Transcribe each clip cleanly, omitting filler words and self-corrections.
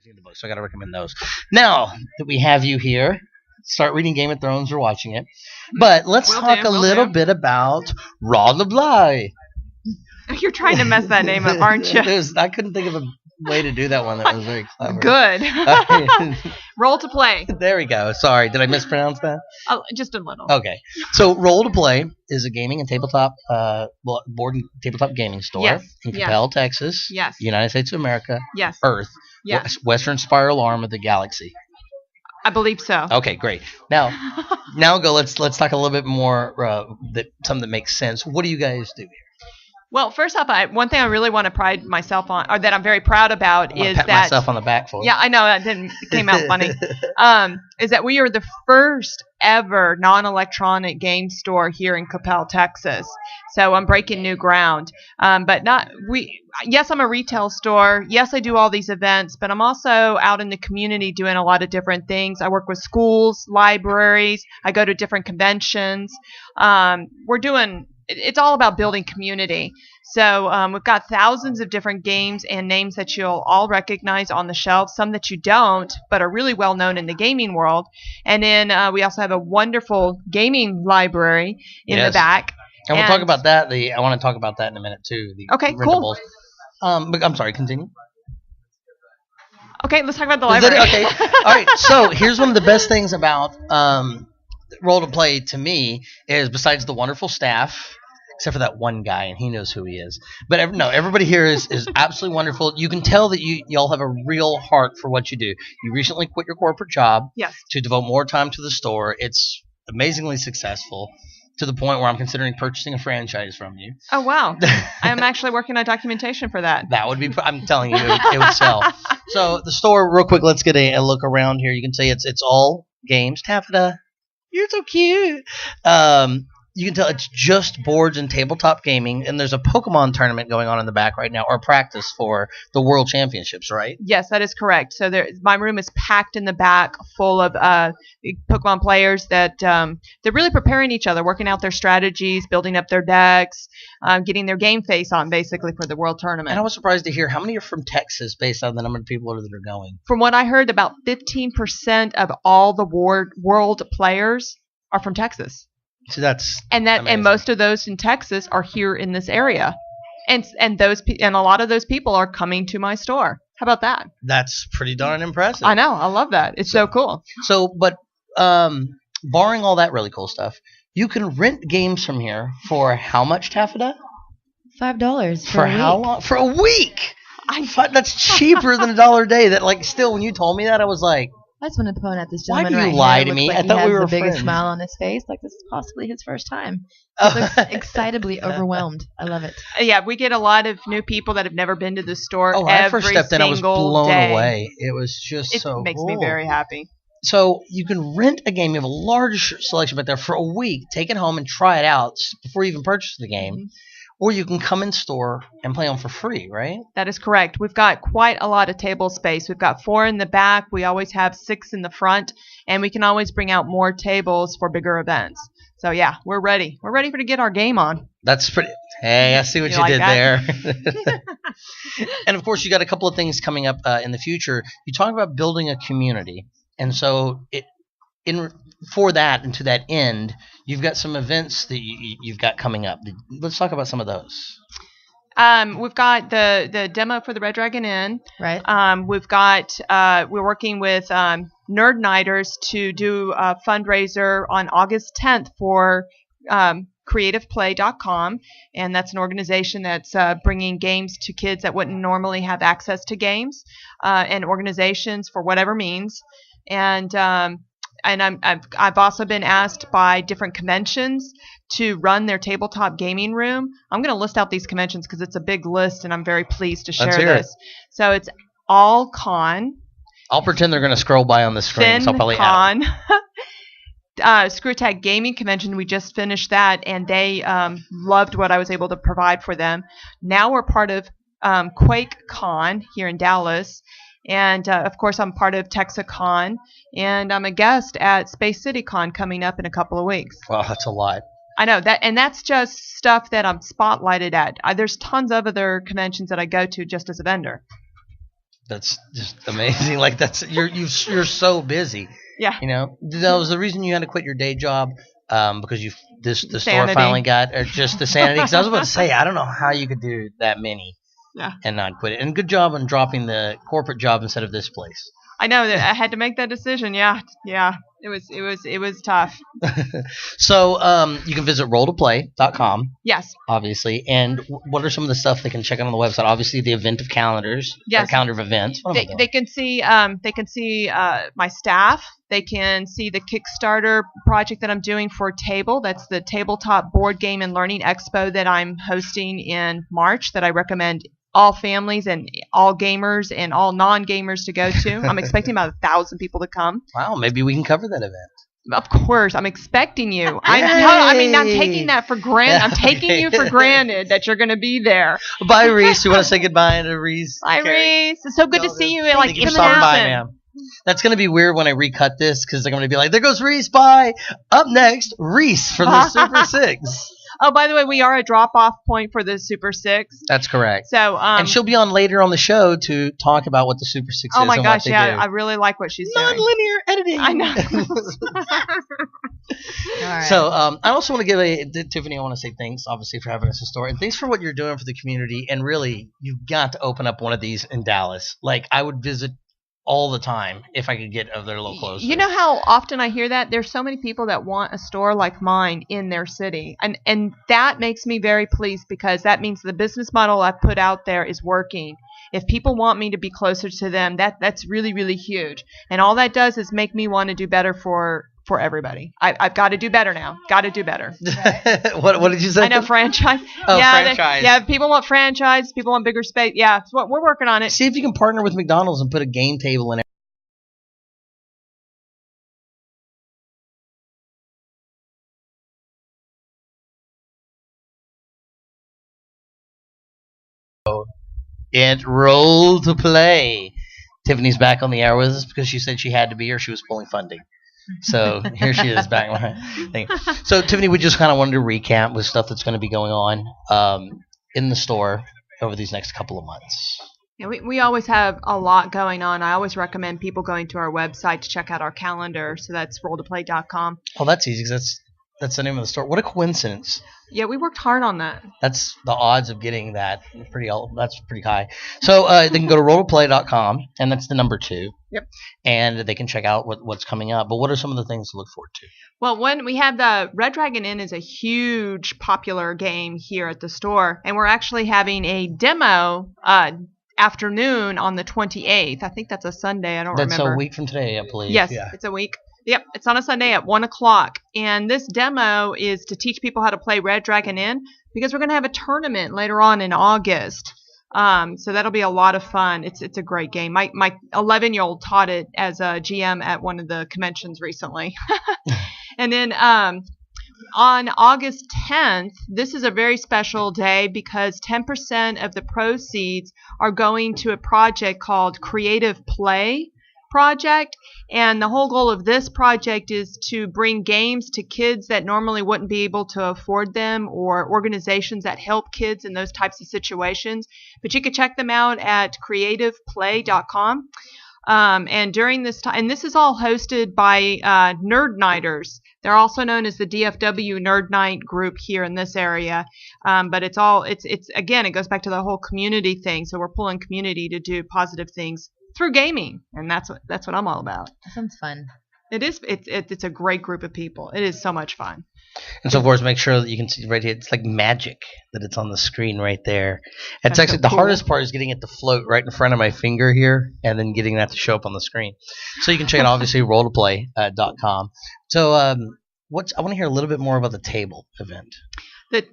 seen the book, so I got to recommend those. Now that we have you here, start reading Game of Thrones or watching it. But let's talk a little bit about Roll2Play. You're trying to mess that name up, aren't you? I couldn't think of a way to do that one that was very clever. Good. Roll2Play. There we go. Sorry, did I mispronounce that? Just a little. Okay. So Roll2Play is a gaming and tabletop board and tabletop gaming store in Coppell, Texas. Yes. United States of America. Yes. Earth. Yes. Western spiral arm of the galaxy. I believe so. Okay, great. Now let's talk a little bit more something that makes sense. What do you guys do here? Well, first off, one thing I really want to pride myself on, or that I'm very proud about, is pat that myself on the back for. Yeah, I know it came out funny. Is that we are the first ever non-electronic game store here in Coppell, Texas. So I'm breaking new ground. But yes, I'm a retail store. Yes, I do all these events, but I'm also out in the community doing a lot of different things. I work with schools, libraries. I go to different conventions. It's all about building community. So we've got thousands of different games and names that you'll all recognize on the shelf, some that you don't, but are really well known in the gaming world. And then we also have a wonderful gaming library in the back. And we'll talk about that. I want to talk about that in a minute too. Okay, rentables. Cool. But I'm sorry, continue. Okay, let's talk about the library. Okay. All right. So here's one of the best things about Roll2Play to me is, besides the wonderful staff, except for that one guy, and he knows who he is. But everybody here is absolutely wonderful. You can tell that y'all have a real heart for what you do. You recently quit your corporate job to devote more time to the store. It's amazingly successful, to the point where I'm considering purchasing a franchise from you. Oh, wow. I'm actually working on documentation for that. That would be, I'm telling you, it would sell. So the store, real quick, let's get a look around here. You can see it's all games. Taffeta, you're so cute. You can tell it's just boards and tabletop gaming, and there's a Pokemon tournament going on in the back right now, or practice for the World Championships, right? Yes, that is correct. So my room is packed in the back, full of Pokemon players that they're really preparing each other, working out their strategies, building up their decks, getting their game face on, basically, for the World Tournament. And I was surprised to hear how many are from Texas, based on the number of people that are going. From what I heard, about 15% of all the world players are from Texas. So that's amazing. And most of those in Texas are here in this area, and a lot of those people are coming to my store. How about that? That's pretty darn impressive. I know. I love that. It's so cool. So, but barring all that really cool stuff, you can rent games from here for how much, Taffeta? $5 for how long? For a week. That's cheaper than $1 a day. That still, when you told me that, I was like, I just want to point out this why gentleman do you right lie here. to me? Like I thought we were the biggest friends. Smile on his face, like this is possibly his first time. He looks excitably overwhelmed. I love it. Yeah, we get a lot of new people that have never been to the store. Oh, when I first stepped in, I was blown away. It was just so cool. It makes me very happy. So you can rent a game. You have a large selection back there for a week. Take it home and try it out before you even purchase the game. Mm-hmm. Or you can come in store and play them for free, right? That is correct. We've got quite a lot of table space. We've got 4 in the back. We always have 6 in the front. And we can always bring out more tables for bigger events. So, yeah, we're ready. We're ready to get our game on. That's pretty. Hey, I see what you did there. And, of course, you got a couple of things coming up in the future. You talk about building a community. And so for that and to that end, you've got some events that you've got coming up. Let's talk about some of those. We've got the demo for the Red Dragon Inn. Right. We're working with Nerd Nighters to do a fundraiser on August 10th for creativeplay.com, and that's an organization that's bringing games to kids that wouldn't normally have access to games, and organizations for whatever means. And I've also been asked by different conventions to run their tabletop gaming room. I'm going to list out these conventions because it's a big list, and I'm very pleased to share this. So it's All Con. I'll pretend they're going to scroll by on the screen, so I'll probably add Screw Tag Gaming Convention. We just finished that, and they loved what I was able to provide for them. Now we're part of Quake Con here in Dallas. And, of course, I'm part of Texacon, and I'm a guest at Space City Con coming up in a couple of weeks. Wow, that's a lot. I know that, and that's just stuff that I'm spotlighted at. There's tons of other conventions that I go to just as a vendor. That's just amazing. Like you're so busy. Yeah. You know, that was the reason you had to quit your day job, because the store Sanity. finally got, or just the sanity. Because I was about to say, I don't know how you could do that many, and not quit it. And good job on dropping the corporate job instead of this place. I know that I had to make that decision. Yeah. It was tough. So you can visit Roll2Play.com. Yes. Obviously. And what are some of the stuff they can check out on the website? Obviously, the event of calendars. Yes. Or calendar of events. They can see my staff. They can see the Kickstarter project that I'm doing for Table. That's the Tabletop Board Game and Learning Expo that I'm hosting in March, that I recommend all families and all gamers and all non-gamers to go to. I'm expecting about 1,000 people to come. Wow, maybe we can cover that event. Of course, I'm expecting you. I'm taking that for granted. I'm taking you for granted that you're going to be there. Bye, Reese. You want to say goodbye to Reese? Bye, Reese. It's so good to see you. Like in person. Bye, ma'am. That's going to be weird when I recut this, because they're going to be like, there goes Reese, bye. Up next, Reese from the Super 6. Oh, by the way, we are a drop-off point for the Super 6. That's correct. So, and she'll be on later on the show to talk about what the Super 6 is. Oh my gosh, do. I really like what she's doing. Non-linear editing. I know. All right. So, I also want to give Tiffany, I want to say thanks, obviously, for having us a store, and thanks for what you're doing for the community. And really, you've got to open up one of these in Dallas. Like, I would visit all the time if I could get of their little clothes. You know how often I hear that? There's so many people that want a store like mine in their city. And that makes me very pleased, because that means the business model I put out there is working. If people want me to be closer to them, that's really, really huge. And all that does is make me want to do better for everybody. I've got to do better now. Got to do better. What did you say? I know, franchise. Oh, franchise. People want franchise. People want bigger space. Yeah, we're working on it. See if you can partner with McDonald's and put a game table in it. And Roll2Play. Tiffany's back on the air with us because she said she had to be, or she was pulling funding. So here she is back. So Tiffany, we just kind of wanted to recap with stuff that's going to be going on in the store over these next couple of months. Yeah, we always have a lot going on. I always recommend people going to our website to check out our calendar. So that's Roll2Play.com. Oh, that's easy, because that's the name of the store. What a coincidence. Yeah, we worked hard on that. That's the odds of getting that. That's pretty high. So they can go to Roll2Play.com, and that's the number 2. Yep. And they can check out what's coming up. But what are some of the things to look forward to? Well, when we have the Red Dragon Inn is a huge popular game here at the store, and we're actually having a demo afternoon on the 28th. I think that's a Sunday. I don't remember. That's a week from today, I believe. Yes, yeah. It's a week. Yep, it's on a Sunday at 1 o'clock. And this demo is to teach people how to play Red Dragon Inn, because we're going to have a tournament later on in August. So that'll be a lot of fun. It's a great game. My 11-year-old taught it as a GM at one of the conventions recently. And then on August 10th, this is a very special day, because 10% of the proceeds are going to a project called Creative Play Project. And the whole goal of this project is to bring games to kids that normally wouldn't be able to afford them, or organizations that help kids in those types of situations. But you can check them out at creativeplay.com. And during this time, and this is all hosted by Nerd Nighters. They're also known as the DFW Nerd Night group here in this area. But it's again, it goes back to the whole community thing. So we're pulling community to do positive things through gaming, and that's what I'm all about. That sounds fun. It is. It's a great group of people. It is so much fun. And so, of course, make sure that you can see right here. It's like magic that it's on the screen right there. It's actually the hardest part is getting it to float right in front of my finger here, and then getting that to show up on the screen. So you can check it out, obviously, Roll2Play.com. So I want to hear a little bit more about the table event.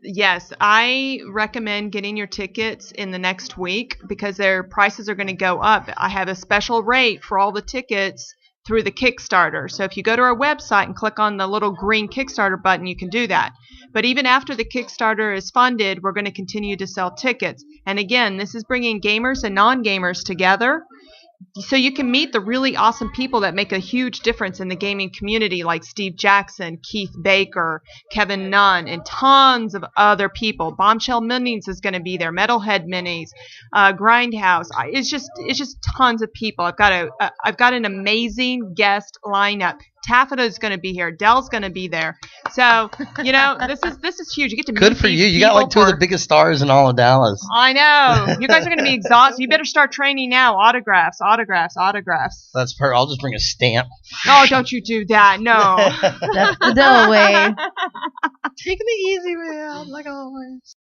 Yes, I recommend getting your tickets in the next week, because their prices are going to go up. I have a special rate for all the tickets through the Kickstarter. So if you go to our website and click on the little green Kickstarter button, you can do that. But even after the Kickstarter is funded, we're going to continue to sell tickets. And again, this is bringing gamers and non-gamers together. so you can meet the really awesome people that make a huge difference in the gaming community, like Steve Jackson, Keith Baker, Kevin Nunn, and tons of other people. Bombshell Minis is going to be there, Metalhead Minis, Grindhouse. It's just tons of people. I've got an amazing guest lineup. Taffeta is going to be here. Dell's going to be there. So, this is huge. You get to meet Good for you. You got like two of the biggest stars in all of Dallas. I know. You guys are going to be exhausted. You better start training now. Autographs. That's perfect. I'll just bring a stamp. Oh, don't you do that. No. That's the Dell way. Taking it easy, man, like always.